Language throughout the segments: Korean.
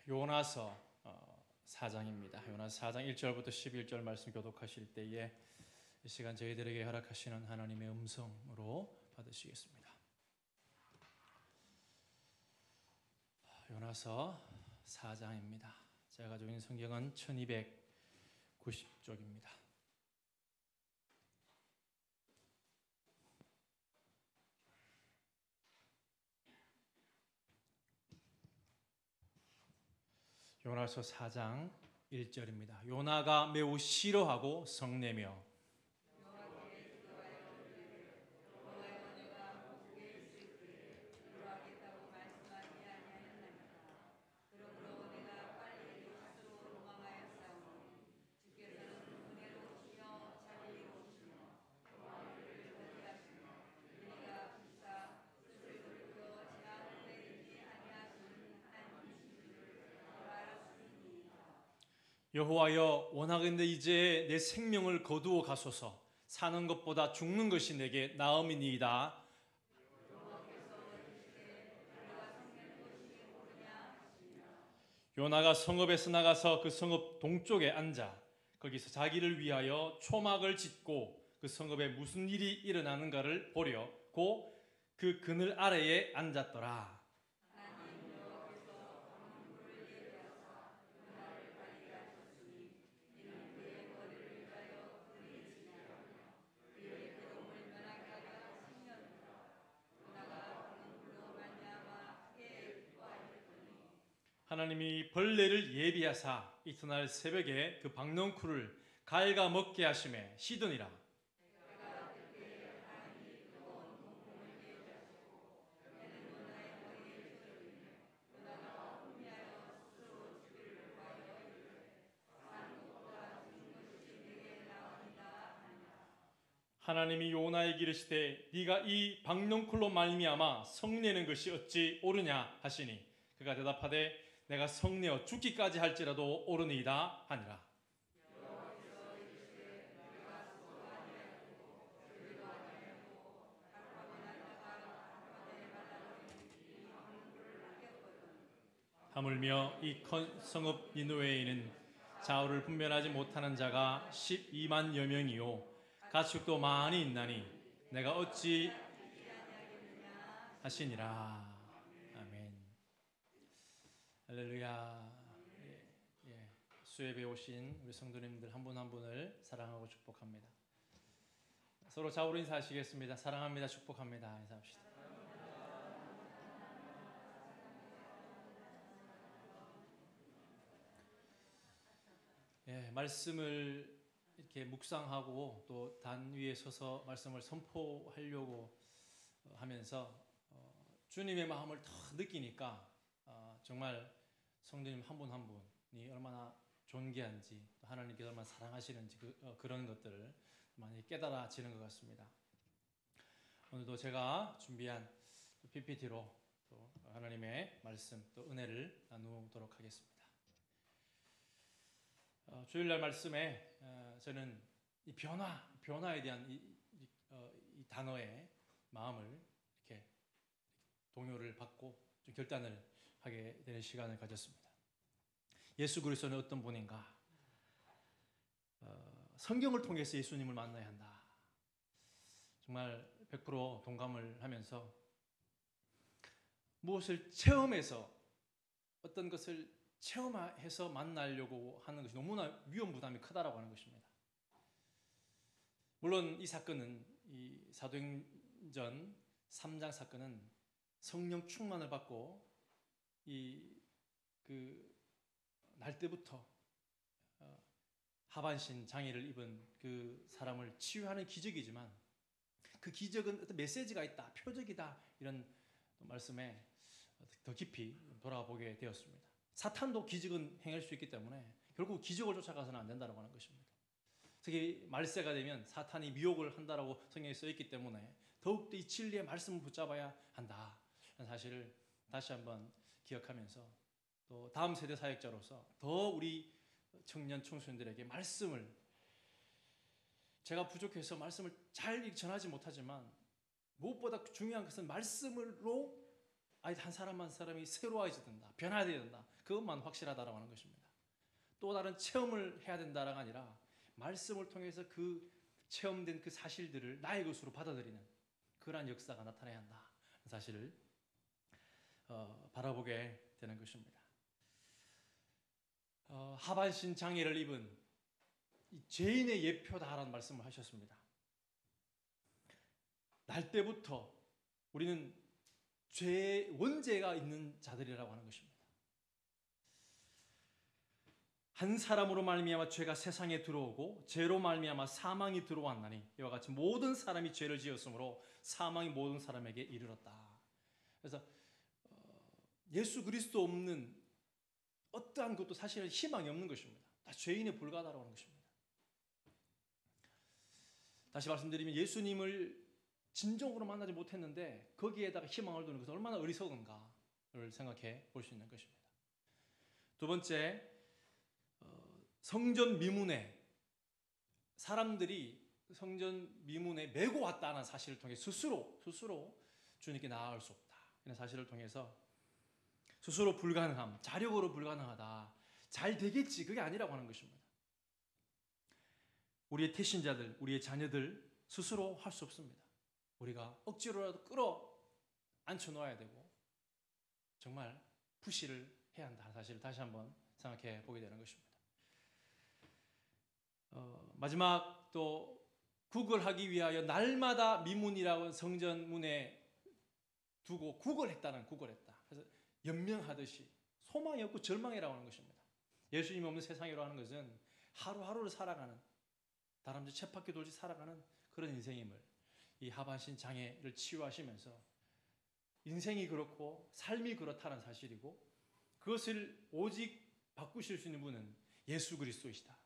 요나서 4장입니다. 요나서 4장 1절부터 11절 말씀 교독하실 때에 이 시간 저희들에게 허락하시는 하나님의 음성으로 받으시겠습니다. 요나서 4장입니다. 제가 가지고 있는 성경은 1290쪽입니다. 요나서 4장 1절입니다. 요나가 매우 싫어하고 성내며 여호와여 원하건대 이제 내 생명을 거두어 가소서. 사는 것보다 죽는 것이 내게 나음이니이다. 요나가 성읍에서 나가서 그 성읍 동쪽에 앉아 거기서 자기를 위하여 초막을 짓고 그 성읍에 무슨 일이 일어나는가를 보려고 그 그늘 아래에 앉았더라. 하나님이 벌레를 예비하사 이튿날 새벽에 그 박넝쿨을 갉아 먹게 하심에 시드니라. 하나님이 요나에게 이르시되 네가 이 박넝쿨로 말미암아 성내는 것이 어찌 옳으냐 하시니 그가 대답하되 내가 성내어 죽기까지 할지라도 옳으니이다 하니라. 하물며 이 성읍 니느웨에는 좌우를 분별하지 못하는 자가 12만여 명이요 가축도 많이 있나니 내가 어찌 하시니라. 아멘. 할렐루야. 수협에 오신 우리 성도님들 한 분 한 분을 사랑하고 축복합니다. 서로 좌우로 인사하시겠습니다. 사랑합니다. 축복합니다. 인사합시다. 말씀을 이렇게 묵상하고 또 단 위에 서서 말씀을 선포하려고 하면서 주님의 마음을 더 느끼니까 정말 성도님 한 분 한 분이 얼마나 존귀한지 하나님께서 얼마나 사랑하시는지 그런 것들을 많이 깨달아지는 것 같습니다. 오늘도 제가 준비한 PPT로 또 하나님의 말씀 또 은혜를 나누도록 하겠습니다. 주일날 말씀에 저는 이 변화에 대한 이 단어의 마음을 이렇게 동요를 받고 좀 결단을 하게 되는 시간을 가졌습니다. 예수 그리스도는 어떤 분인가? 성경을 통해서 예수님을 만나야 한다. 정말 100% 동감을 하면서 무엇을 체험해서 어떤 것을 체험해서 만나려고 하는 것이 너무나 위험 부담이 크다라고 하는 것입니다. 물론 이 사건은 이 사도행전 3장 사건은 성령 충만을 받고 날 때부터 하반신 장애를 입은 그 사람을 치유하는 기적이지만 그 기적은 어떤 메시지가 있다, 표적이다 이런 말씀에 더 깊이 돌아보게 되었습니다. 사탄도 기적은 행할 수 있기 때문에 결국 기적을 쫓아가서는 안 된다고 하는 것입니다. 특히 말세가 되면 사탄이 미혹을 한다라고 성경에 써 있기 때문에 더욱더 이 진리의 말씀을 붙잡아야 한다. 사실을 다시 한번 기억하면서 또 다음 세대 사역자로서 더 우리 청년 청소년들에게 말씀을 제가 부족해서 말씀을 잘 전하지 못하지만 무엇보다 중요한 것은 말씀으로 한 사람 한 사람이 새로워져야 된다. 변화되어야 된다. 그것만 확실하다라고 하는 것입니다. 또 다른 체험을 해야 된다가 아니라 말씀을 통해서 그 체험된 그 사실들을 나의 것으로 받아들이는 그러한 역사가 나타나야 한다. 사실을 바라보게 되는 것입니다. 하반신 장애를 입은 죄인의 예표다라는 말씀을 하셨습니다. 날 때부터 우리는 죄의 원죄가 있는 자들이라고 하는 것입니다. 한 사람으로 말미암아 죄가 세상에 들어오고 죄로 말미암아 사망이 들어왔나니 이와 같이 모든 사람이 죄를 지었으므로 사망이 모든 사람에게 이르렀다. 그래서 예수 그리스도 없는 어떠한 것도 사실은 희망이 없는 것입니다. 다 죄인에 불과하다고 하는 것입니다. 다시 말씀드리면 예수님을 진정으로 만나지 못했는데 거기에다가 희망을 두는 것은 얼마나 어리석은가를 생각해 볼 수 있는 것입니다. 두 번째, 성전 미문에 사람들이 성전 미문에 메고 왔다는 사실을 통해 스스로 주님께 나아갈 수 없다. 이런 사실을 통해서 스스로 불가능함, 자력으로 불가능하다. 잘 되겠지. 그게 아니라고 하는 것입니다. 우리의 태신자들, 우리의 자녀들 스스로 할 수 없습니다. 우리가 억지로라도 끌어 앉혀 놓아야 되고 정말 푸시를 해야 한다는 사실을 다시 한번 생각해 보게 되는 것입니다. 마지막 또 구걸하기 위하여 날마다 미문이라고 성전 문에 두고 구걸했다. 그래서 연명하듯이 소망이 없고 절망이라고 하는 것입니다. 예수님 없는 세상이라고 하는 것은 하루하루를 살아가는 다람쥐 쳇바퀴 돌듯이 살아가는 그런 인생임을 이 하반신 장애를 치유하시면서 인생이 그렇고 삶이 그렇다는 사실이고 그것을 오직 바꾸실 수 있는 분은 예수 그리스도이시다.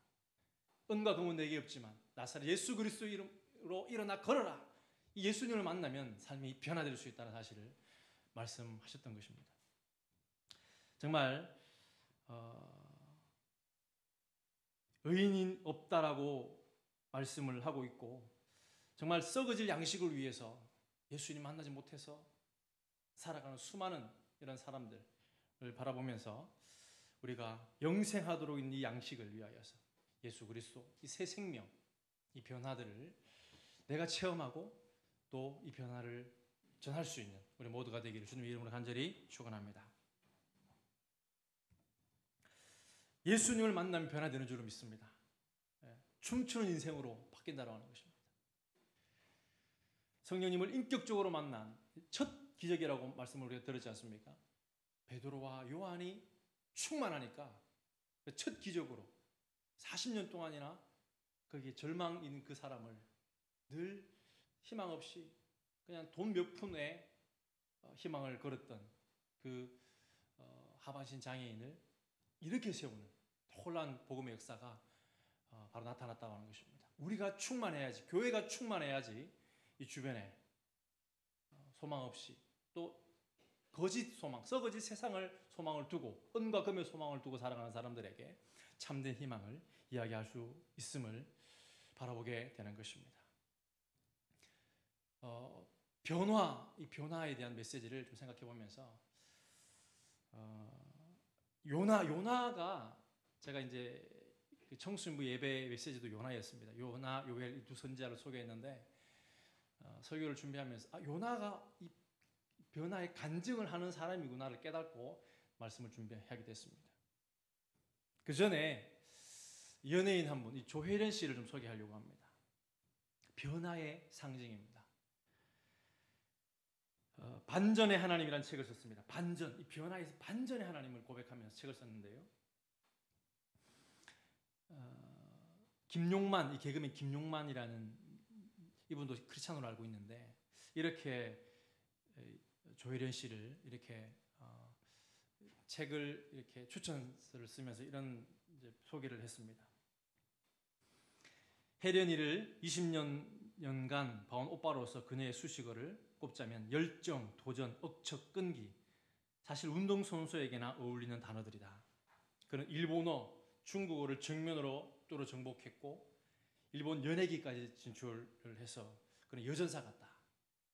은과 금은 내게 없지만 나사렛 예수 그리스도 이름으로 일어나 걸어라. 이 예수님을 만나면 삶이 변화될 수 있다는 사실을 말씀하셨던 것입니다. 정말 의인이 없다라고 말씀을 하고 있고 정말 썩어질 양식을 위해서 예수님 만나지 못해서 살아가는 수많은 이런 사람들을 바라보면서 우리가 영생하도록 있는 이 양식을 위하여서 예수 그리스도 이 새 생명, 이 변화들을 내가 체험하고 또 이 변화를 전할 수 있는 우리 모두가 되기를 주님의 이름으로 간절히 축원합니다. 예수님을 만나면 변화되는 줄로 믿습니다. 춤추는 인생으로 바뀐다고 하는 것입니다. 성령님을 인격적으로 만난 첫 기적이라고 말씀을 우리가 들었지 않습니까? 베드로와 요한이 충만하니까 첫 기적으로 40년 동안이나 거기에 절망 있는 그 사람을 늘 희망 없이 그냥 돈 몇 푼에 희망을 걸었던 그 하반신 장애인을 이렇게 세우는 놀라운 복음의 역사가 바로 나타났다고 하는 것입니다. 우리가 충만해야지, 교회가 충만해야지 이 주변에 소망 없이 또 거짓 소망, 썩어질 세상을 소망을 두고 은과 금의 소망을 두고 살아가는 사람들에게 참된 희망을 이야기할 수 있음을 바라보게 되는 것입니다. 이 변화에 대한 메시지를 좀 생각해 보면서 요나가 제가 이제 청순부 예배 메시지도 요나였습니다. 요나, 요엘 두 선지자를 소개했는데 설교를 준비하면서 요나가 이 변화의 간증을 하는 사람이구나를 깨닫고 말씀을 준비하게 됐습니다. 그 전에 연예인 한 분, 이 조혜련 씨를 좀 소개하려고 합니다. 변화의 상징입니다. 반전의 하나님이라는 책을 썼습니다. 반전, 이 변화에서 반전의 하나님을 고백하면서 책을 썼는데요. 김용만, 이 개그맨 김용만이라는 이분도 크리스찬으로 알고 있는데 이렇게 조혜련 씨를 이렇게 책을 이렇게 추천서를 쓰면서 이런 이제 소개를 했습니다. 혜련이를 20년간 봐온 오빠로서 그녀의 수식어를 꼽자면 열정, 도전, 억척, 끈기, 사실 운동선수에게나 어울리는 단어들이다. 그는 일본어, 중국어를 정면으로 뚫어 정복했고 일본 연예기까지 진출을 해서 그는 여전사 같다.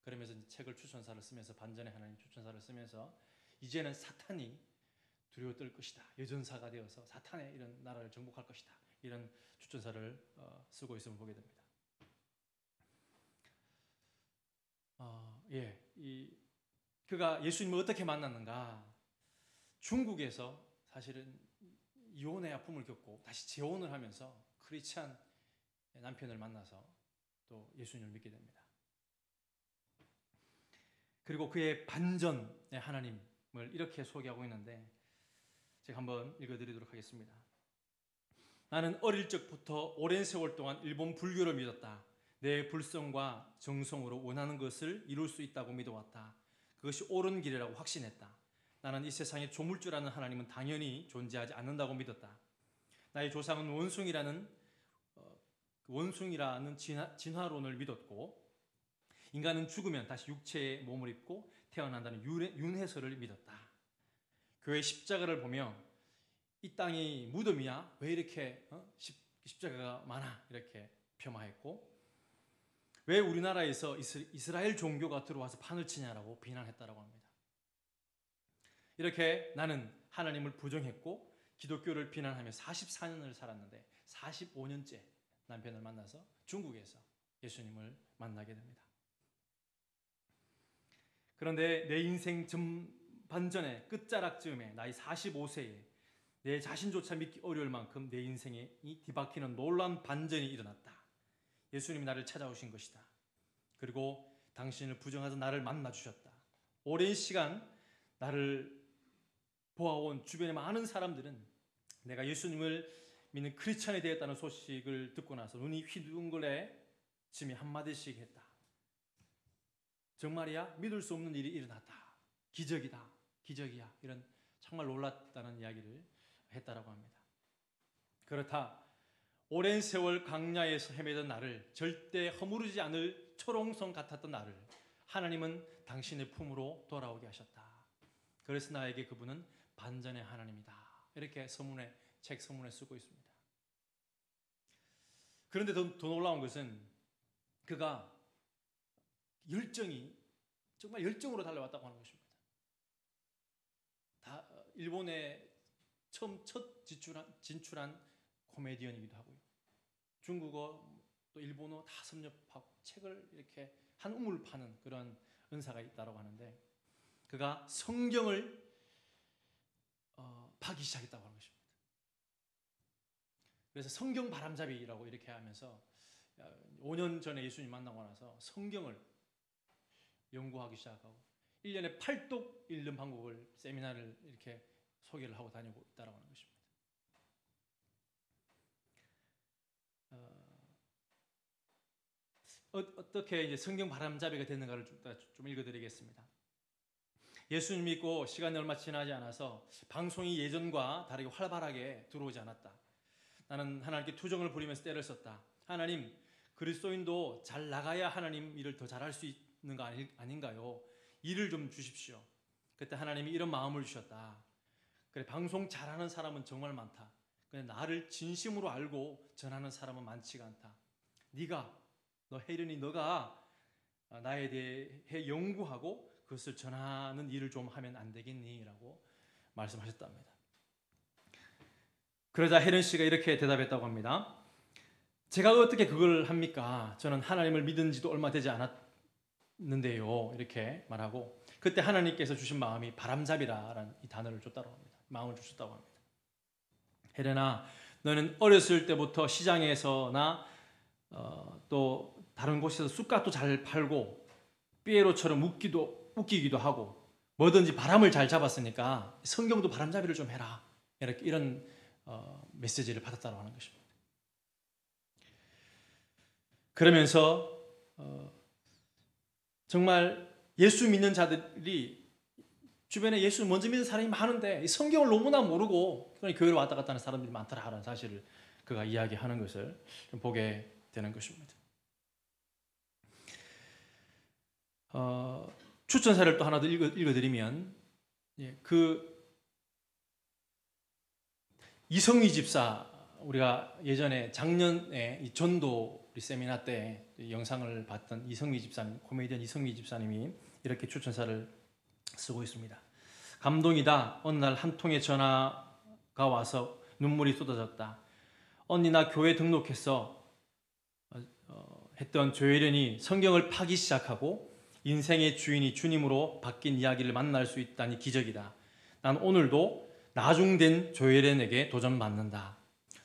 그러면서 책을 추천사를 쓰면서 반전의 하나님 추천사를 쓰면서 이제는 사탄이 두려워 떨 것이다. 여전사가 되어서 사탄의 이런 나라를 정복할 것이다. 이런 추천사를 쓰고 있음을 보게 됩니다. 그가 예수님을 어떻게 만났는가? 중국에서 사실은 이혼의 아픔을 겪고 다시 재혼을 하면서 크리스찬 남편을 만나서 또 예수님을 믿게 됩니다. 그리고 그의 반전의 하나님을 이렇게 소개하고 있는데 제가 한번 읽어드리도록 하겠습니다. 나는 어릴 적부터 오랜 세월 동안 일본 불교를 믿었다. 내 불성과 정성으로 원하는 것을 이룰 수 있다고 믿어왔다. 그것이 옳은 길이라고 확신했다. 나는 이 세상에 조물주라는 하나님은 당연히 존재하지 않는다고 믿었다. 나의 조상은 원숭이라는 진화론을 믿었고 인간은 죽으면 다시 육체의 몸을 입고 태어난다는 윤회설을 믿었다. 교회 십자가를 보며 이 땅이 무덤이야? 왜 이렇게 십자가가 많아? 이렇게 폄하했고 왜 우리나라에서 이스라엘 종교가 들어와서 판을 치냐라고 비난했다라고 합니다. 이렇게 나는 하나님을 부정했고 기독교를 비난하며 44년을 살았는데 45년째 남편을 만나서 중국에서 예수님을 만나게 됩니다. 그런데 내 인생 반전의 끝자락쯤에 나이 45세에 내 자신조차 믿기 어려울 만큼 내 인생에 이 뒤바뀌는 놀라운 반전이 일어났다. 예수님이 나를 찾아오신 것이다. 그리고 당신을 부정하던 나를 만나주셨다. 오랜 시간 나를 보아온 주변의 많은 사람들은 내가 예수님을 믿는 크리스찬이 되었다는 소식을 듣고 나서 눈이 휘둥그레짐이 한마디씩 했다. 정말이야? 믿을 수 없는 일이 일어났다. 기적이다. 기적이야. 이런 정말 놀랐다는 이야기를 했다라고 합니다. 그렇다. 오랜 세월 광야에서 헤매던 나를 절대 허무르지 않을 초롱성 같았던 나를 하나님은 당신의 품으로 돌아오게 하셨다. 그래서 나에게 그분은 반전의 하나님이다. 이렇게 책 서문에 쓰고 있습니다. 그런데 더 놀라운 것은 그가 정말 열정으로 달려왔다고 하는 것입니다. 일본에 첫 진출한 코미디언이기도 하고요. 중국어 또 일본어 다 섭렵하고 책을 이렇게 한 우물 파는 그런 은사가 있다고 하는데 그가 성경을 파기 시작했다고 하는 것입니다. 그래서 성경 바람잡이라고 이렇게 하면서 5년 전에 예수님 만나고 나서 성경을 연구하기 시작하고 1년에 8독 읽는 방법을 세미나를 이렇게 소개를 하고 다니고 있다고 하는 것입니다. 어떻게 이제 성경 바람잡이가 됐는가를 좀 읽어드리겠습니다. 예수님 믿고 시간이 얼마 지나지 않아서 방송이 예전과 다르게 활발하게 들어오지 않았다. 나는 하나님께 투정을 부리면서 때를 썼다. 하나님, 그리스도인도 잘 나가야 하나님 일을 더 잘할 수 있는 거 아닌가요? 일을 좀 주십시오. 그때 하나님이 이런 마음을 주셨다. 그래, 방송 잘하는 사람은 정말 많다. 근데 나를 진심으로 알고 전하는 사람은 많지가 않다. 너 혜련이 너가 나에 대해 연구하고 그것을 전하는 일을 좀 하면 안 되겠니? 라고 말씀하셨답니다. 그러자 혜련 씨가 이렇게 대답했다고 합니다. 제가 어떻게 그걸 합니까? 저는 하나님을 믿은 지도 얼마 되지 않았는데요. 이렇게 말하고 그때 하나님께서 주신 마음이 바람잡이라는 이 단어를 줬다고 합니다. 마음을 주셨다고 합니다. 혜련아, 너는 어렸을 때부터 시장에서나 또 다른 곳에서 쑥갓도 잘 팔고 삐에로처럼 웃기기도 하고 뭐든지 바람을 잘 잡았으니까 성경도 바람잡이를 좀 해라. 이런 메시지를 받았다고 하는 것입니다. 그러면서 정말 예수 믿는 자들이 주변에 예수 먼저 믿는 사람이 많은데 성경을 너무나 모르고 교회를 왔다 갔다 하는 사람들이 많더라라는 사실을 그가 이야기하는 것을 좀 보게 되는 것입니다. 추천사를 또 하나 더 읽어드리면 그 이성휘 집사, 우리가 예전에 작년에 이 전도 우리 세미나 때 영상을 봤던 이성휘 집사님, 코미디언 이성휘 집사님이 이렇게 추천사를 쓰고 있습니다. 감동이다. 어느 날 한 통의 전화가 와서 눈물이 쏟아졌다. 언니 나 교회 등록해서 했던 조혜련이 성경을 파기 시작하고 인생의 주인이 주님으로 바뀐 이야기를 만날 수 있다니 기적이다. 난 오늘도 나중된 조혜련에게 도전받는다.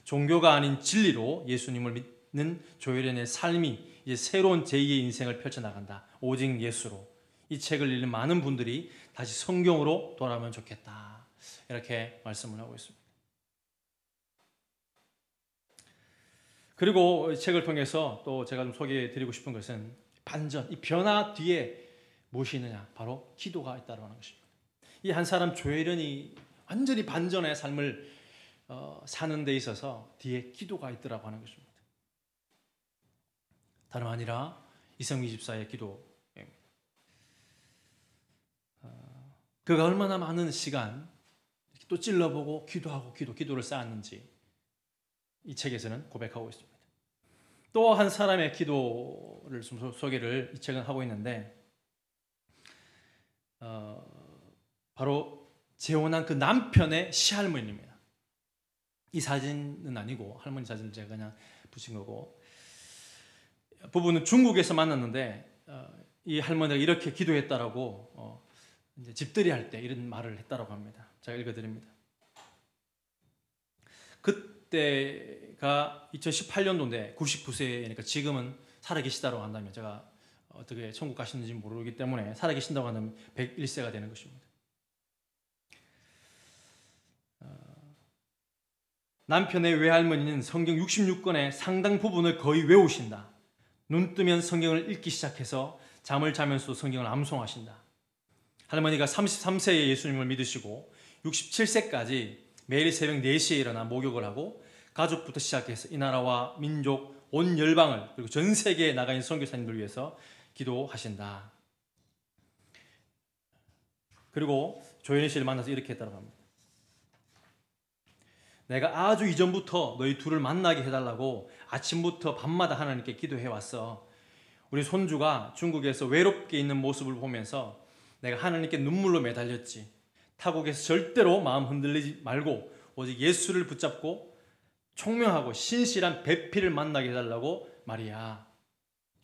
종교가 아닌 진리로 예수님을 믿는 조혜련의 삶이 이제 새로운 제2의 인생을 펼쳐나간다. 오직 예수로. 이 책을 읽는 많은 분들이 다시 성경으로 돌아오면 좋겠다. 이렇게 말씀을 하고 있습니다. 그리고 이 책을 통해서 또 제가 좀 소개해 드리고 싶은 것은 반전, 이 변화 뒤에 무엇이 있느냐? 바로 기도가 있다고 하는 것입니다. 이 한 사람 조혜련이 완전히 반전의 삶을 사는 데 있어서 뒤에 기도가 있더라고 하는 것입니다. 다름 아니라 이성미 집사의 기도입니다. 그가 얼마나 많은 시간 또 찔러보고 기도를 쌓았는지 이 책에서는 고백하고 있습니다. 또 한 사람의 기도를 소개를 이 책은 하고 있는데 바로 재혼한 그 남편의 시할머니입니다. 이 사진은 아니고 할머니 사진을 제가 그냥 붙인 거고, 부부는 중국에서 만났는데 이 할머니가 이렇게 기도했다라고 이제 집들이 할 때 이런 말을 했다라고 합니다. 제가 읽어드립니다. 그때가 2018년도인데 99세니까 지금은 살아계시다고 한다면, 제가 어떻게 천국 가시는지 모르기 때문에 살아계신다고 한다면 101세가 되는 것입니다. 남편의 외할머니는 성경 66권의 상당 부분을 거의 외우신다. 눈 뜨면 성경을 읽기 시작해서 잠을 자면서도 성경을 암송하신다. 할머니가 33세에 예수님을 믿으시고 67세까지 매일 새벽 4시에 일어나 목욕을 하고 가족부터 시작해서 이 나라와 민족, 온 열방을, 그리고 전 세계에 나가 있는 선교사님들 위해서 기도하신다. 그리고 조현희 씨를 만나서 이렇게 했다고 합니다. 내가 아주 이전부터 너희 둘을 만나게 해달라고 아침부터 밤마다 하나님께 기도해왔어. 우리 손주가 중국에서 외롭게 있는 모습을 보면서 내가 하나님께 눈물로 매달렸지. 타국에서 절대로 마음 흔들리지 말고 오직 예수를 붙잡고 총명하고 신실한 배필을 만나게 해달라고 말이야.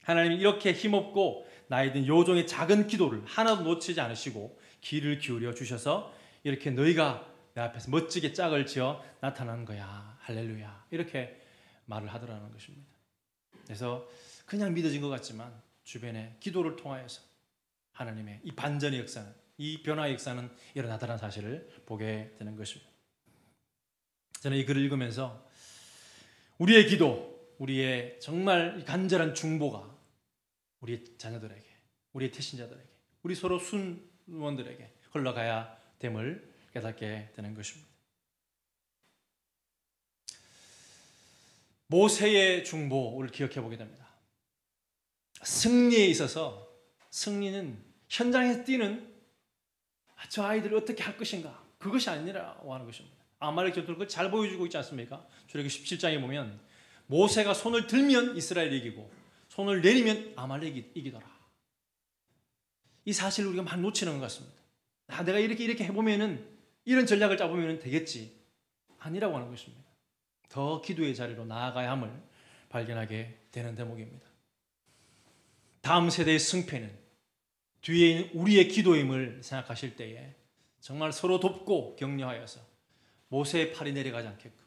하나님이 이렇게 힘없고 나이 든 요종의 작은 기도를 하나도 놓치지 않으시고 귀를 기울여 주셔서 이렇게 너희가 내 앞에서 멋지게 짝을 지어 나타난 거야. 할렐루야. 이렇게 말을 하더라는 것입니다. 그래서 그냥 믿어진 것 같지만 주변에 기도를 통하여서 하나님의 이 반전의 역사는, 이 변화의 역사는 일어나더라는 사실을 보게 되는 것입니다. 저는 이 글을 읽으면서 우리의 기도, 우리의 정말 간절한 중보가 우리의 자녀들에게, 우리의 태신자들에게, 우리 서로 순원들에게 흘러가야 됨을 깨닫게 되는 것입니다. 모세의 중보를 기억해 보게 됩니다. 승리에 있어서 승리는 현장에서 뛰는 저 아이들을 어떻게 할 것인가, 그것이 아니라고 하는 것입니다. 아말렉 전투를 그걸 잘 보여주고 있지 않습니까? 출애굽기 17장에 보면 모세가 손을 들면 이스라엘이 이기고 손을 내리면 아말렉이 이기더라. 이 사실을 우리가 많이 놓치는 것 같습니다. 내가 이렇게 해보면은, 이런 전략을 짜보면 되겠지. 아니라고 하는 것입니다. 더 기도의 자리로 나아가야 함을 발견하게 되는 대목입니다. 다음 세대의 승패는 뒤에 있는 우리의 기도임을 생각하실 때에 정말 서로 돕고 격려하여서 모세의 팔이 내려가지 않게끔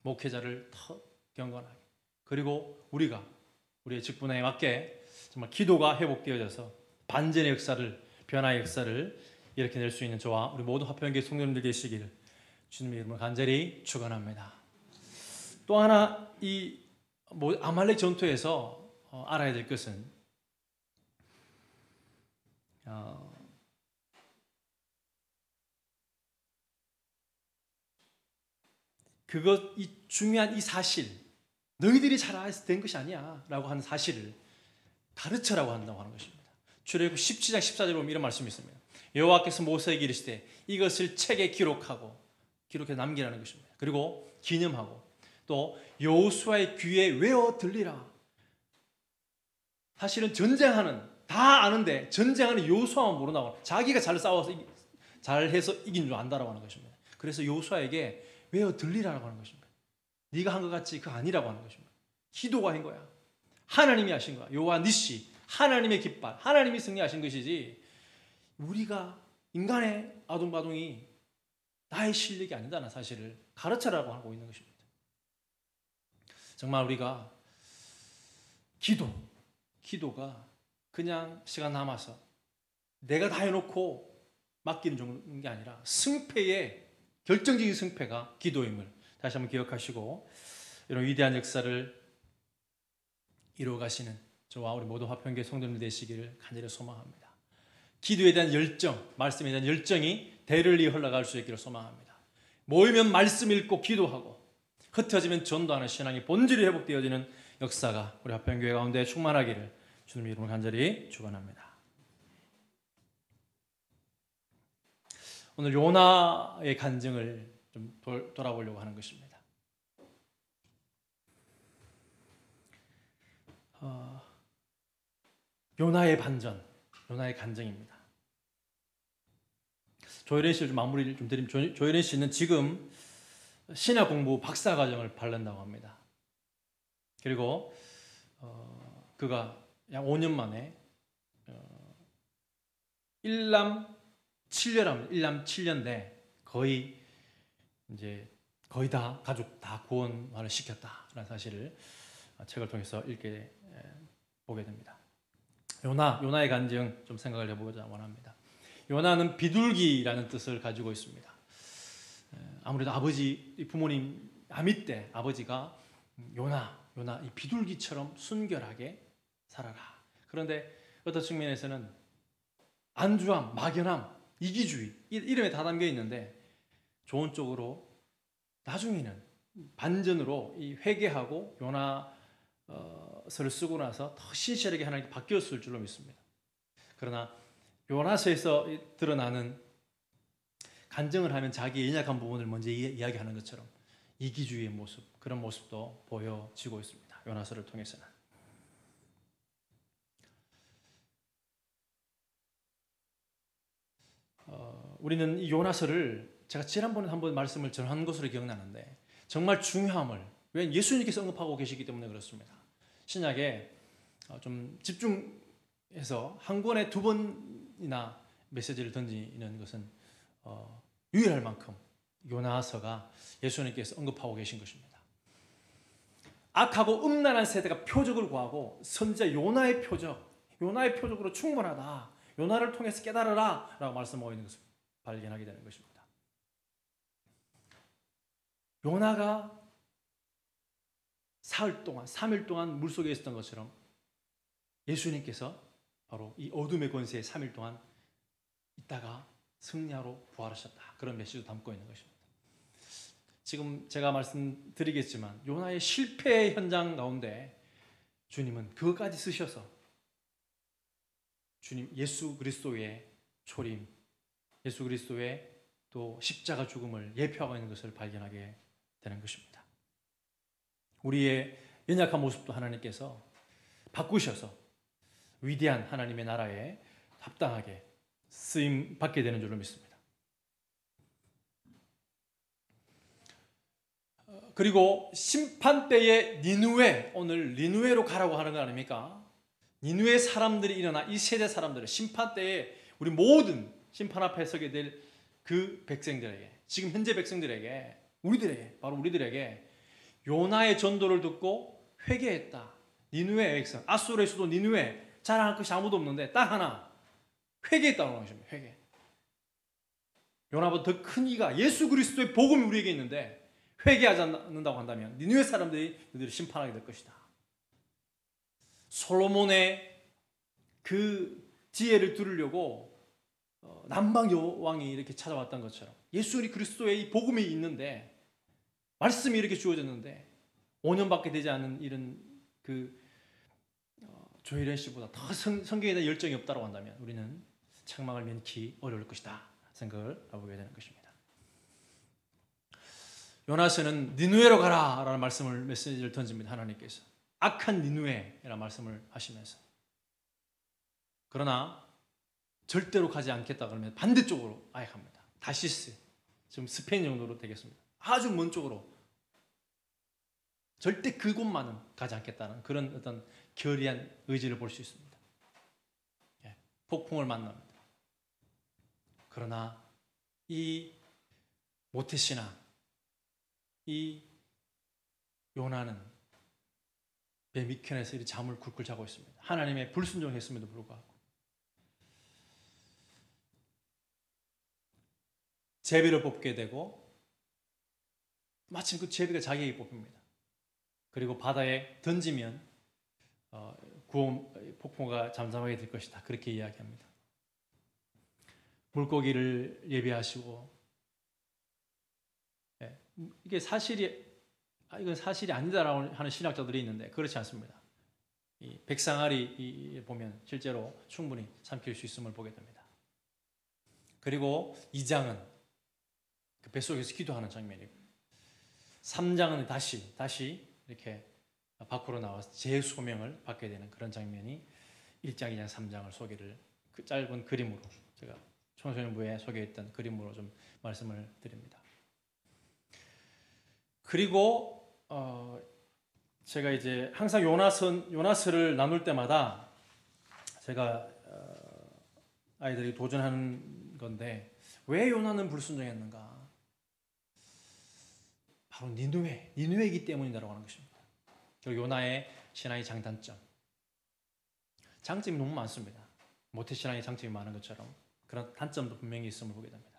목회자를 더 경건하게, 그리고 우리가 우리의 직분에 맞게 정말 기도가 회복되어져서 반전의 역사를, 변화의 역사를 일으켜낼 수 있는 저와 우리 모든 화평교회 성도님들 되시기를 주님의 이름으로 간절히 축원합니다. 또 하나 이 아말렉 전투에서 알아야 될 것은 이 중요한 이 사실, 너희들이 잘해서 된 것이 아니야 라고 하는 사실을 가르쳐라고 한다고 하는 것입니다. 출애굽 17장 14절에 보면 이런 말씀이 있습니다. 여호와께서 모세에게 이르시되 이것을 책에 기록해서 남기라는 것입니다. 그리고 기념하고 또 여호수아의 귀에 외워 들리라. 사실은 전쟁하는, 다 아는데 전쟁하는 여호수아만 모르나 봐. 자기가 잘 싸워서 잘해서 이긴 줄 안다라고 하는 것입니다. 그래서 여호수아에게 외어 들리라고 하는 것입니다. 네가 한 것 같이 그거 아니라고 하는 것입니다. 기도가 한 거야. 하나님이 하신 거야. 여호와 니시, 하나님의 깃발, 하나님이 승리하신 것이지 우리가 인간의 아둥바둥이 나의 실력이 아니다는 사실을 가르쳐라고 하고 있는 것입니다. 정말 우리가 기도가 그냥 시간 남아서 내가 다 해놓고 맡기는 게 아니라 승패의 결정적인 승패가 기도임을 다시 한번 기억하시고 이런 위대한 역사를 이루어가시는 저와 우리 모두 화평교회 성도님들 되시기를 간절히 소망합니다. 기도에 대한 열정, 말씀에 대한 열정이 대를 이어 흘러갈 수 있기를 소망합니다. 모이면 말씀 읽고 기도하고 흩어지면 전도하는 신앙이 본질이 회복되어지는 역사가 우리 화평교회 가운데 충만하기를 주님 이름으로 간절히 축원합니다. 오늘 요나의 간증을 좀 돌아보려고 하는 것입니다. 요나의 반전, 요나의 간증입니다. 조혜련 씨를 좀 마무리를 좀 드리면 조혜련 씨는 지금 신학 공부 박사 과정을 밟는다고 합니다. 그리고 그가 약 5년 만에 일남 7년인데 거의 다 가족 다 구원을 시켰다라는 사실을 책을 통해서 읽게 보게 됩니다. 요나의 간증 좀 생각을 해보고자 원합니다. 요나는 비둘기라는 뜻을 가지고 있습니다. 아무래도 부모님 아미 때 아버지가 요나 이 비둘기처럼 순결하게 살아라. 그런데 어떤 측면에서는 안주함, 막연함, 이기주의 이름에 다 담겨 있는데 좋은 쪽으로 나중에는 반전으로 이 회개하고 요나서를 쓰고 나서 더 신실하게 하나님께 바뀌었을 줄로 믿습니다. 그러나 요나서에서 드러나는 간증을 하면 자기의 연약한 부분을 먼저 이야기하는 것처럼 이기주의의 모습, 그런 모습도 보여지고 있습니다. 요나서를 통해서는. 우리는 이 요나서를 제가 지난번에 한번 말씀을 전한 것으로 기억나는데 정말 중요함을 왜 예수님께서 언급하고 계시기 때문에 그렇습니다. 신약에 좀 집중해서 한 권에 2번이나 메시지를 던지는 것은 유일할 만큼 요나서가 예수님께서 언급하고 계신 것입니다. 악하고 음란한 세대가 표적을 구하고 선지자 요나의 표적으로 충분하다. 요나를 통해서 깨달으라 라고 말씀하고 있는 것을 발견하게 되는 것입니다. 요나가 사흘 동안 3일 동안 물속에 있었던 것처럼 예수님께서 바로 이 어둠의 권세에 3일 동안 있다가 승리하러 부활하셨다. 그런 메시지도 담고 있는 것입니다. 지금 제가 말씀드리겠지만 요나의 실패의 현장 가운데 주님은 그것까지 쓰셔서 주님 예수 그리스도의 초림, 예수 그리스도의 또 십자가 죽음을 예표하고 있는 것을 발견하게 되는 것입니다. 우리의 연약한 모습도 하나님께서 바꾸셔서 위대한 하나님의 나라에 합당하게 쓰임 받게 되는 줄로 믿습니다. 그리고 심판 때의 니느웨, 오늘 니느웨로 가라고 하는 거 아닙니까? 니느웨 사람들이 일어나 이 세대 사람들을 심판 때에 우리 모든 심판 앞에 서게 될 그 백성들에게, 지금 현재 백성들에게, 바로 우리들에게 요나의 전도를 듣고 회개했다. 니느웨의 백성, 아수르의 수도 니느웨, 자랑할 것이 아무도 없는데 딱 하나 회개했다는 것입니다. 회개. 요나보다 더 큰 이가 예수 그리스도의 복음이 우리에게 있는데 회개하지 않는다고 한다면 니느웨 사람들이 너희를 심판하게 될 것이다. 솔로몬의 그 지혜를 들으려고 남방 여왕이 이렇게 찾아왔던 것처럼 예수 그리스도의 이 복음이 있는데 말씀이 이렇게 주어졌는데 5년밖에 되지 않은 이런 조혜련 씨보다 더 성경에 대한 열정이 없다고 한다면 우리는 책망을 면키 어려울 것이다 생각을 해보게 되는 것입니다. 요나서는 니느웨로 가라 라는 메시지를 던집니다. 하나님께서 악한 니느웨라는 말씀을 하시면서, 그러나 절대로 가지 않겠다 그러면 반대쪽으로 아예 갑니다. 다시스, 지금 스페인 정도로 되겠습니다. 아주 먼 쪽으로 절대 그곳만은 가지 않겠다는 그런 어떤 결의한 의지를 볼 수 있습니다. 예, 폭풍을 만납니다. 그러나 이 모태신앙, 이 요나는 배 밑편에서 이 잠을 굴굴 자고 있습니다. 하나님의 불순종했음에도 불구하고 제비를 뽑게 되고 마침 그 제비가 자기에게 뽑힙니다. 그리고 바다에 던지면 폭풍우가 잠잠하게 될 것이다. 그렇게 이야기합니다. 물고기를 예비하시고, 이게 이건 사실이 아니다라고 하는 신학자들이 있는데 그렇지 않습니다. 이 백상아리 보면 실제로 충분히 삼킬 수 있음을 보게 됩니다. 그리고 2장은 그 뱃속에서 기도하는 장면이고 3장은 다시 이렇게 밖으로 나와서 재소명을 받게 되는 그런 장면이 1장, 2장, 3장을 소개를 그 짧은 그림으로 제가 청소년부에 소개했던 그림으로 좀 말씀을 드립니다. 그리고 제가 이제 항상 요나서를 나눌 때마다 제가 아이들이 도전하는 건데 왜 요나는 불순종했는가? 바로 니느웨이기 때문이다라고 하는 것입니다. 그리고 요나의 신앙의 장단점, 장점이 너무 많습니다. 모태신앙의 장점이 많은 것처럼 그런 단점도 분명히 있음을 보게 됩니다.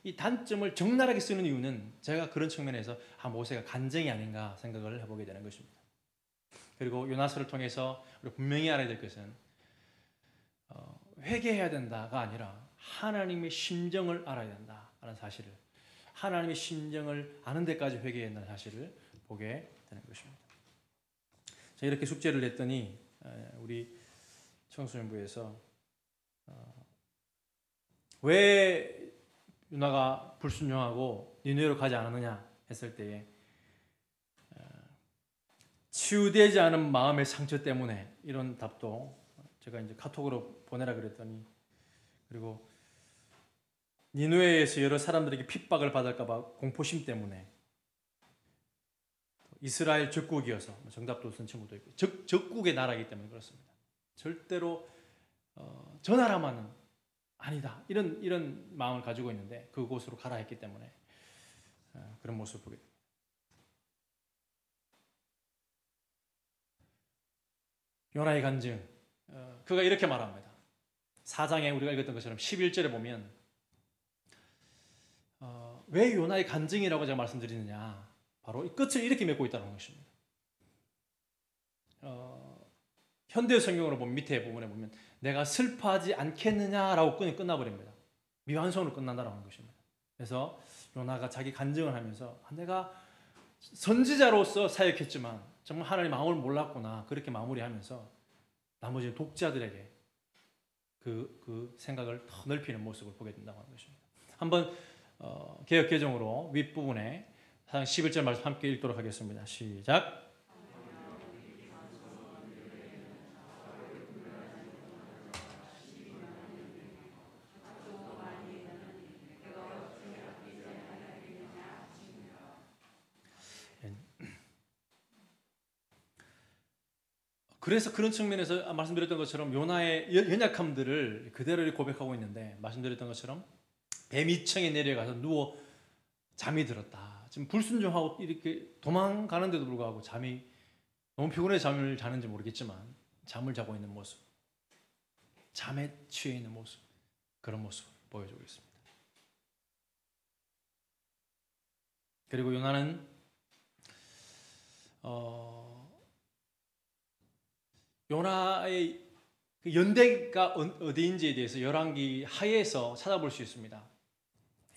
이 단점을 적나라하게 쓰는 이유는 제가 그런 측면에서 모세가 간증이 아닌가 생각을 해보게 되는 것입니다. 그리고 요나서를 통해서 우리 분명히 알아야 될 것은 회개해야 된다가 아니라 하나님의 심정을 알아야 된다라는 사실을, 하나님의 심정을 아는 데까지 회개해야 된다는 사실을 보게 되는 것입니다. 자, 이렇게 숙제를 냈더니 우리 청소년부에서 왜 요나가 불순종하고 니느웨로 가지 않았느냐 했을 때에 치유되지 않은 마음의 상처 때문에, 이런 답도 제가 이제 카톡으로 보내라 그랬더니, 그리고 니느웨에서 여러 사람들에게 핍박을 받을까봐 공포심 때문에, 이스라엘 적국이어서 정답도 쓴 친구도 있고 적국의 나라이기 때문에 그렇습니다. 절대로 저 나라만은 아니다, 이런 마음을 가지고 있는데 그곳으로 가라 했기 때문에 그런 모습을 보게 됩니다. 요나의 간증, 그가 이렇게 말합니다. 4장에 우리가 읽었던 것처럼 11절에 보면 왜 요나의 간증이라고 제가 말씀드리느냐, 바로 이 끝을 이렇게 맺고 있다는 것입니다. 현대 성경으로 보면 밑에 부분에 보면 내가 슬퍼하지 않겠느냐라고 끝나버립니다. 미완성으로 끝난다는 것입니다. 그래서 요나가 자기 간증을 하면서 내가 선지자로서 사역했지만 정말 하나님 마음을 몰랐구나, 그렇게 마무리하면서 나머지 독자들에게 그 생각을 더 넓히는 모습을 보게 된다고 하는 것입니다. 한번 개역 개정으로 윗부분에 11절 말씀 함께 읽도록 하겠습니다. 시작. 그래서 그런 측면에서 말씀드렸던 것처럼 요나의 연약함들을 그대로 고백하고 있는데, 말씀드렸던 것처럼 배 밑층에 내려가서 누워 잠이 들었다. 지금 불순종하고 이렇게 도망가는데도 불구하고 잠이 너무 피곤해서 잠을 자는지 모르겠지만 잠을 자고 있는 모습, 잠에 취해 있는 모습, 그런 모습을 보여주고 있습니다. 그리고 요나는 요나의 연대가 어디인지에 대해서 열왕기 하에서 찾아볼 수 있습니다.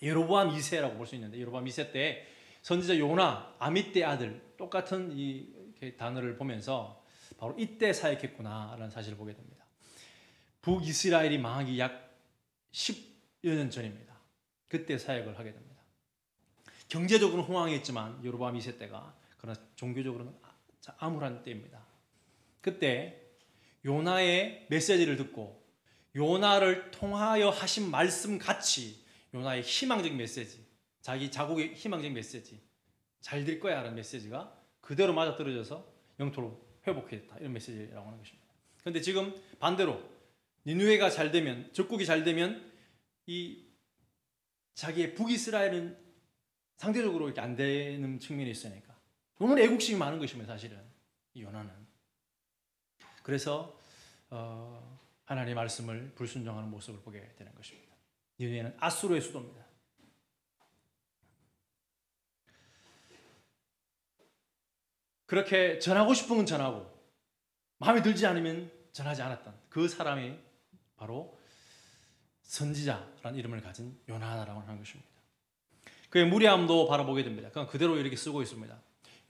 여로보암 2세라고 볼 수 있는데, 여로보암 2세 때 선지자 요나, 아미떼 아들, 똑같은 이 단어를 보면서 바로 이때 사역했구나라는 사실을 보게 됩니다. 북이스라엘이 망하기 약 10여 년 전입니다. 그때 사역을 하게 됩니다. 경제적으로는 호황했지만 여로보암 2세 때가, 그러나 종교적으로는 암울한 때입니다. 그때 요나의 메시지를 듣고 요나를 통하여 하신 말씀 같이 요나의 희망적인 메시지, 자기 자국의 희망적인 메시지, 잘 될 거야 라는 메시지가 그대로 맞아떨어져서 영토로 회복했다, 이런 메시지라고 하는 것입니다. 그런데 지금 반대로 니느웨가 잘 되면, 적국이 잘 되면 이 자기의 북이스라엘은 상대적으로 이렇게 안 되는 측면이 있으니까 너무 애국심이 많은 것입니다. 사실은 이 요나는. 그래서 하나님의 말씀을 불순종하는 모습을 보게 되는 것입니다. 니느웨는 아수르의 수도입니다. 그렇게 전하고 싶은 건 전하고 마음에 들지 않으면 전하지 않았던 그 사람이 바로 선지자라는 이름을 가진 요나라고 하는 것입니다. 그의 무례함도 바라보게 됩니다. 그냥 그대로 이렇게 쓰고 있습니다.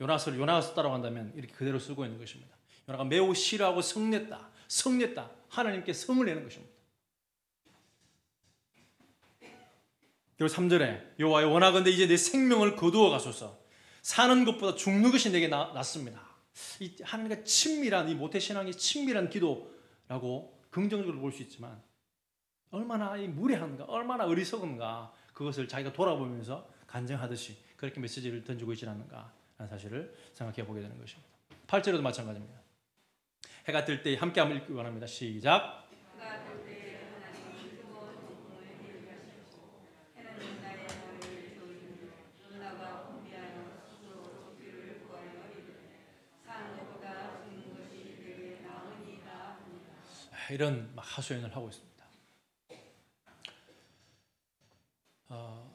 요나서를 요나가 썼다고 한다면 이렇게 그대로 쓰고 있는 것입니다. 요나가 매우 싫어하고 성냈다. 하나님께 성을 내는 것입니다. 그리고 3절에 여호와여 원하건대 이제 내 생명을 거두어 가소서. 사는 것보다 죽는 것이 내게 낫습니다. 이 하나님과 친밀한, 이 모태신앙의 친밀한 기도라고 긍정적으로 볼 수 있지만 얼마나 이 무례한가, 얼마나 어리석은가, 그것을 자기가 돌아보면서 간증하듯이 그렇게 메시지를 던지고 있지 않는가 라는 사실을 생각해 보게 되는 것입니다. 8절에도 마찬가지입니다. 해가 뜰 때 함께 읽기 원합니다. 시작. 이런 하소연을 하고 있습니다.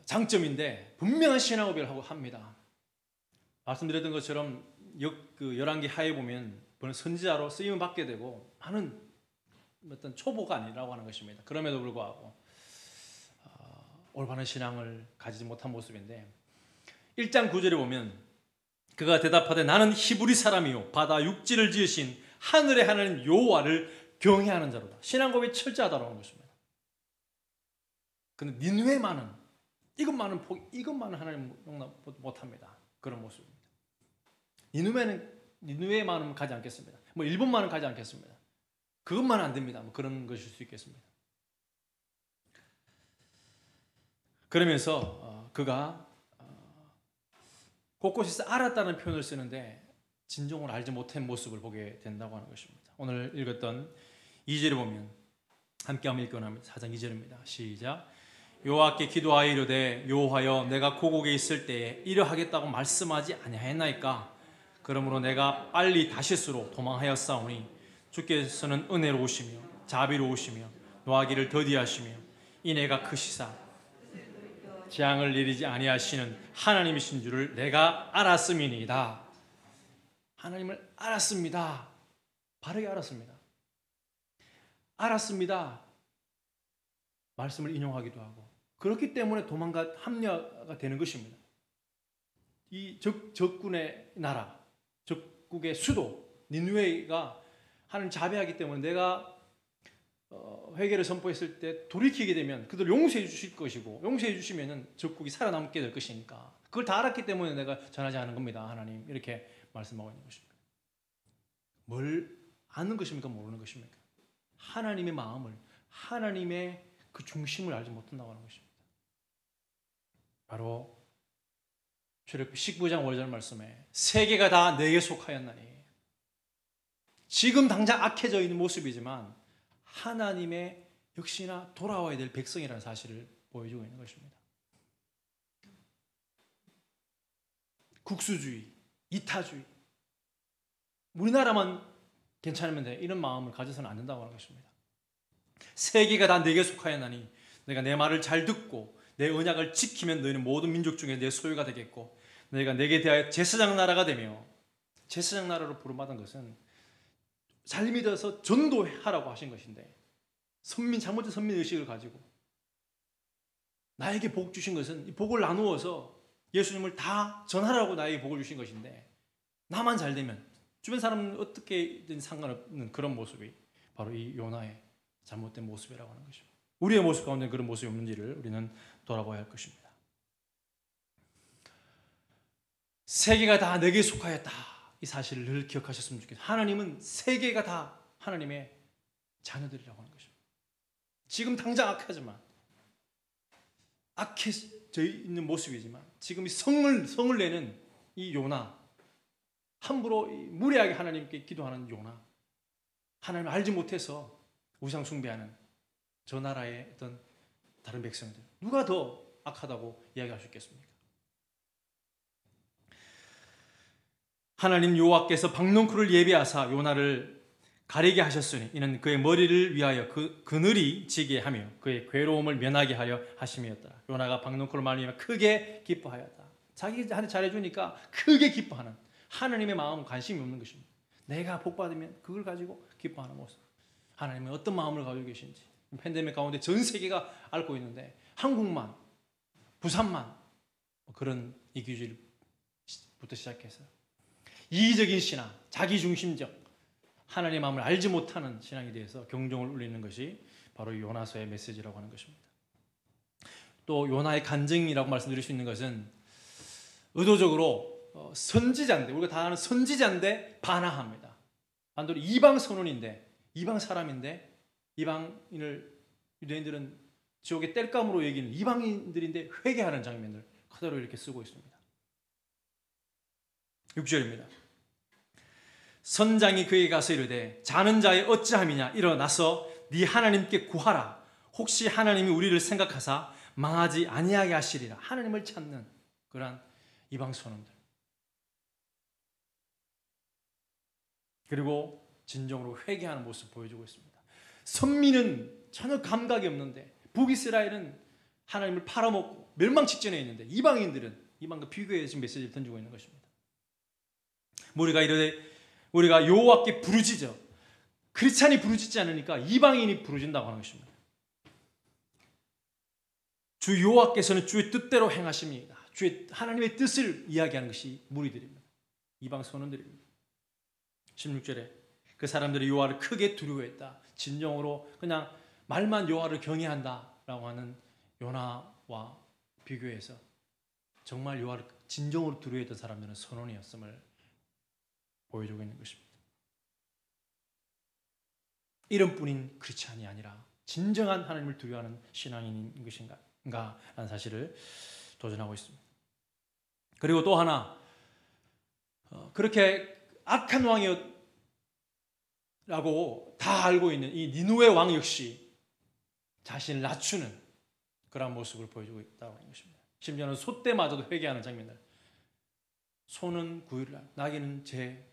장점인데 분명한 신앙고백을 하고 합니다. 말씀드렸던 것처럼 열왕기 하에 보면 선지자로 쓰임을 받게 되고 많은 어떤 초보가 아니라고 하는 것입니다. 그럼에도 불구하고 올바른 신앙을 가지지 못한 모습인데 1장 9절에 보면 그가 대답하되 나는 히브리 사람이요 바다 육지를 지으신 하늘의 하나님 여호와를 경외하는 자로다. 신앙고백이 철저하다고 하는 것입니다. 그런데 니느웨만은 이것만은 하나님 용납 못합니다. 그런 모습입니다. 니느웨만은 가지 않겠습니다. 일본만은 가지 않겠습니다. 그것만은 안 됩니다. 그런 것일 수 있겠습니다. 그러면서 그가 곳곳에서 알았다는 표현을 쓰는데 진정으로 알지 못한 모습을 보게 된다고 하는 것입니다. 오늘 읽었던 2절을 보면 함께 한번 읽기 원합니다. 4장 2절입니다. 시작. 여호와께 기도하여 이르되 여호와여 내가 고국에 있을 때에 이러하겠다고 말씀하지 아니하였나이까. 그러므로 내가 빨리 다시스로 도망하였사오니 주께서는 은혜로우시며 자비로우시며 노하기를 더디하시며 인애가 크시사 재앙을 내리지 아니하시는 하나님이신 줄을 내가 알았음이니이다. 하나님을 알았습니다. 바르게 알았습니다. 알았습니다. 말씀을 인용하기도 하고 그렇기 때문에 도망가 합리화가 되는 것입니다. 이 적군의 나라, 적국의 수도 니느웨가 하나님 자비하기 때문에 내가 회개를 선포했을 때 돌이키게 되면 그들 용서해 주실 것이고 용서해 주시면 적국이 살아남게 될 것이니까 그걸 다 알았기 때문에 내가 전하지 않은 겁니다. 하나님 이렇게 말씀하고 있는 것입니다. 뭘 아는 것입니까? 모르는 것입니까? 하나님의 마음을, 하나님의 그 중심을 알지 못한다고 하는 것입니다. 바로 출애굽기 19장 5절 말씀에 세계가 다 내게 속하였나니 지금 당장 악해져 있는 모습이지만 하나님의 역시나 돌아와야 될 백성이라는 사실을 보여주고 있는 것입니다. 국수주의, 이타주의, 우리나라만 괜찮으면 돼 이런 마음을 가져서는 안 된다고 하는 것입니다. 세계가 다 내게 속하였나니 내가 내 말을 잘 듣고 내 언약을 지키면 너희는 모든 민족 중에 내 소유가 되겠고 너희가 내게 대하여 제사장 나라가 되며 제사장 나라로 부름받은 것은 잘 믿어서 전도하라고 하신 것인데 잘못된 선민의식을 가지고 나에게 복 주신 것은 이 복을 나누어서 예수님을 다 전하라고 나에게 복을 주신 것인데 나만 잘 되면 주변 사람은 어떻게든 상관없는 그런 모습이 바로 이 요나의 잘못된 모습이라고 하는 것입니다. 우리의 모습 가운데 그런 모습이 없는지를 우리는 돌아봐야 할 것입니다. 세계가 다 내게 속하였다. 이 사실을 늘 기억하셨으면 좋겠습니다. 하나님은 세계가 다 하나님의 자녀들이라고 하는 것입니다. 지금 당장 악해져 있는 모습이지만 지금 이 성을 내는 이 요나, 함부로 무례하게 하나님께 기도하는 요나, 하나님을 알지 못해서 우상 숭배하는 저 나라의 어떤 다른 백성들, 누가 더 악하다고 이야기할 수 있겠습니까? 하나님 여호와께서 박농쿨을 예비하사 요나를 가리게 하셨으니 이는 그의 머리를 위하여 그늘이 지게 하며 그의 괴로움을 면하게 하려 하심이었더라. 요나가 박농쿨을 말미암아 크게 기뻐하였다. 자기한테 잘해주니까 크게 기뻐하는, 하나님의 마음은 관심이 없는 것입니다. 내가 복받으면 그걸 가지고 기뻐하는 모습. 하나님은 어떤 마음을 가지고 계신지 팬데믹 가운데 전 세계가 앓고 있는데 한국만, 부산만 그런 이기주의부터 시작해서 이기적인 신앙, 자기중심적, 하나님의 마음을 알지 못하는 신앙에 대해서 경종을 울리는 것이 바로 요나서의 메시지라고 하는 것입니다. 또 요나의 간증이라고 말씀드릴 수 있는 것은 의도적으로 선지자인데, 우리가 다 아는 선지자인데 반항합니다. 반대로 이방 선원인데, 이방 사람인데, 이방인을 유대인들은 지옥의 땔감으로 여기는 이방인들인데 회개하는 장면을 그대로 이렇게 쓰고 있습니다. 6절입니다. 선장이 그에게 가서 이르되 자는 자의 어찌함이냐, 일어나서 네 하나님께 구하라. 혹시 하나님이 우리를 생각하사 망하지 아니하게 하시리라. 하나님을 찾는 그러한 이방 선원들, 그리고 진정으로 회개하는 모습을 보여주고 있습니다. 선민은 전혀 감각이 없는데, 북이스라엘은 하나님을 팔아먹고 멸망 직전에 있는데, 이방과 비교해서 지금 메시지를 던지고 있는 것입니다. 우리가 이르되 우리가 여호와께 부르짖어, 크리스찬이 부르짖지 않으니까 이방인이 부르짖는다고 하는 것입니다. 주 여호와께서는 주의 뜻대로 행하십니다. 주의 하나님의 뜻을 이야기하는 것이 무리들입니다. 이방 선원들입니다. 16절에 그 사람들이 여호와를 크게 두려워했다. 진정으로 그냥 말만 여호와를 경외한다라고 하는 요나와 비교해서 정말 여호와를 진정으로 두려워했던 사람들은 선원이었음을 보여주고 있는 것입니다. 이름뿐인 크리스찬이 아니라 진정한 하나님을 두려워하는 신앙인인 것인가 라는 사실을 도전하고 있습니다. 그리고 또 하나, 그렇게 악한 왕이었라고 다 알고 있는 이 니누의 왕 역시 자신을 낮추는 그런 모습을 보여주고 있다고 하는 것입니다. 심지어는 소떼마저도 회개하는 장면을, 소는 구유를, 나귀는 제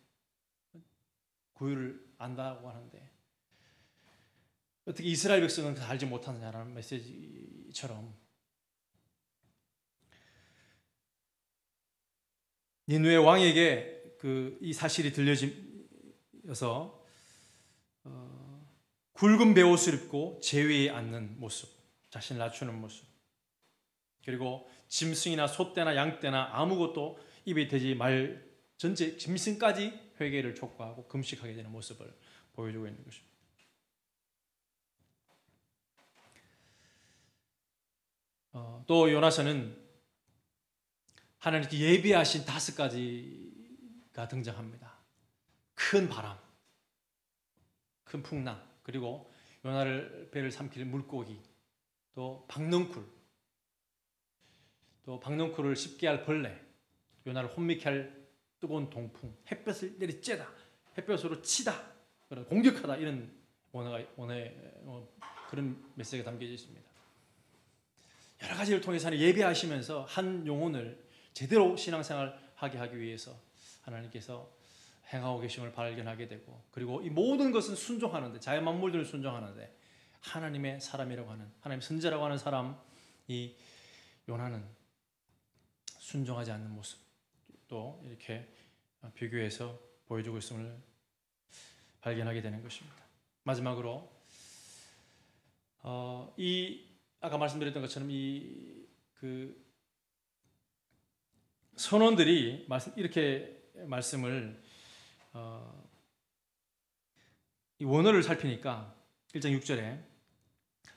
구유를 안다고 하는데 어떻게 이스라엘 백성은 그걸 알지 못하느냐라는 메시지처럼 니누의 왕에게 이 사실이 들려져서 굵은 베옷을 입고 제위에 앉는 모습, 자신을 낮추는 모습, 그리고 짐승이나 소떼나 양떼나 아무것도 입에 대지 말 전체 짐승까지 회개를 촉구하고 금식하게 되는 모습을 보여주고 있는 것입니다. 또 요나서는 하나님께 예비하신 5가지가 등장합니다. 큰 바람, 큰 풍랑, 그리고 요나를 배를 삼킬 물고기, 또 박넝쿨, 또 박넝쿨을 씹게 할 벌레, 요나를 혼미케 할 뜨거운 동풍, 햇볕을 내리쬐다, 햇볕으로 치다, 공격하다, 이런 그런 메시지가 담겨져 있습니다. 여러 가지를 통해서 예배하시면서 한 영혼을 제대로 신앙생활하게 하기 위해서 하나님께서 행하고 계심을 발견하게 되고, 그리고 이 모든 것은 순종하는데, 자연 만물들을 순종하는데 하나님의 사람이라고 하는, 하나님 선지자라고 하는 사람, 이 요나는 순종하지 않는 모습 또 이렇게 비교해서 보여주고 있음을 발견하게 되는 것입니다. 마지막으로 아까 말씀드렸던 것처럼 그 선원들이 이렇게 말씀을 이 원어를 살피니까 1장 6절에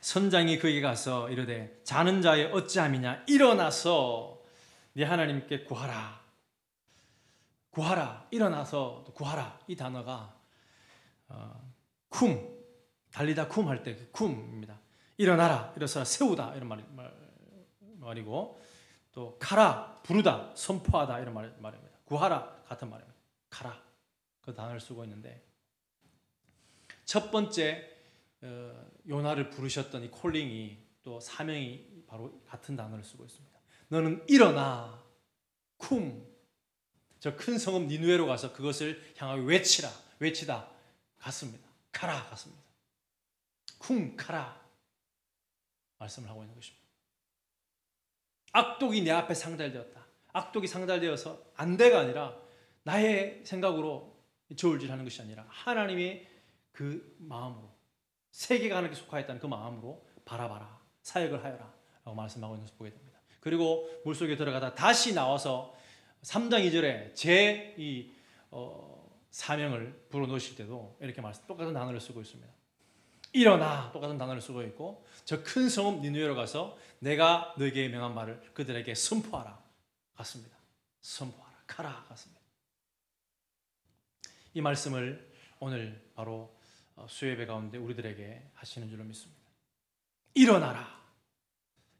선장이 그에게 가서 이르되 자는 자의 어찌함이냐, 일어나서 네 하나님께 구하라. 구하라, 일어나서 구하라. 이 단어가 쿰, 달리다 쿰 할 때 쿰입니다. 일어나라, 일어서라, 세우다 이런 말이고, 또 가라, 부르다, 선포하다 이런 말입니다. 구하라 같은 말입니다. 가라 그 단어를 쓰고 있는데, 첫 번째 요나를 부르셨던 이 콜링이, 또 사명이 바로 같은 단어를 쓰고 있습니다. 너는 일어나, 쿰, 저 큰 성읍 니누에로 가서 그것을 향하여 외치다 같습니다. 가라 같습니다. 쿵 가라 말씀을 하고 있는 것입니다. 악독이 내 앞에 상달되었다. 악독이 상달되어서 안 돼가 아니라 나의 생각으로 저울질하는 것이 아니라 하나님의 그 마음으로, 세계가 하나님께 속하였다는 그 마음으로 바라봐라, 사역을 하여라 라고 말씀하고 있는 것을 보게 됩니다. 그리고 물속에 들어가다 다시 나와서 3장 2절에 제 사명을 불어넣으실 때도 이렇게 똑같은 단어를 쓰고 있습니다. 일어나 똑같은 단어를 쓰고 있고, 저 큰 성읍 니누에로 가서 내가 너에게 명한 말을 그들에게 선포하라 같습니다. 선포하라, 가라 같습니다. 이 말씀을 오늘 바로 수요예배 가운데 우리들에게 하시는 줄로 믿습니다. 일어나라,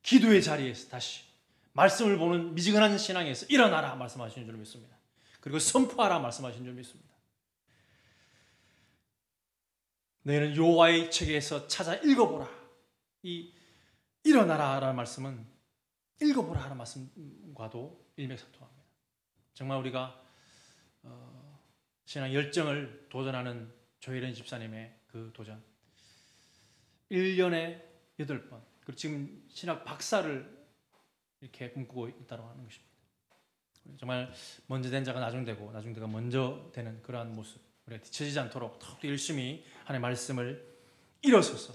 기도의 자리에서 다시 말씀을 보는 미지근한 신앙에서 일어나라 말씀하시는 줄로 믿습니다. 그리고 선포하라 말씀하시는 줄로 믿습니다. 너희는 여호와의 책에서 찾아 읽어보라. 이 일어나라라는 말씀은 읽어보라 하는 말씀과도 일맥상통합니다. 정말 우리가 신앙 열정을 도전하는 조혜련 집사님의 그 도전, 1년에 8번, 그리고 지금 신학 박사를 이렇게 꿈꾸고 있다고 하는 것입니다. 정말 먼저 된 자가 나중되고 나중되가 먼저 되는 그러한 모습, 우리가 뒤처지지 않도록 더욱더 열심히 하나님의 말씀을 일어서서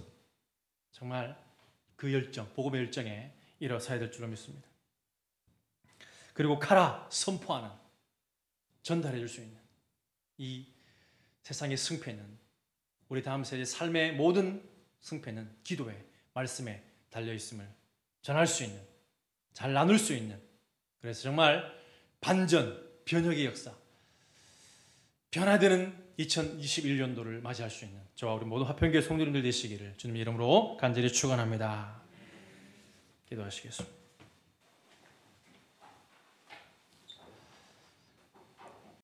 정말 그 열정, 복음의 열정에 일어서야 될 줄로 믿습니다. 그리고 가라, 선포하는, 전달해 줄 수 있는 이 세상의 승패는, 우리 다음 세대 삶의 모든 승패는 기도에, 말씀에 달려 있음을 전할 수 있는, 잘 나눌 수 있는, 그래서 정말 반전, 변혁의 역사, 변화되는 2021년도를 맞이할 수 있는 저와 우리 모든 화평교회 성도님들 되시기를 주님의 이름으로 간절히 축원합니다. 기도하시겠습니다.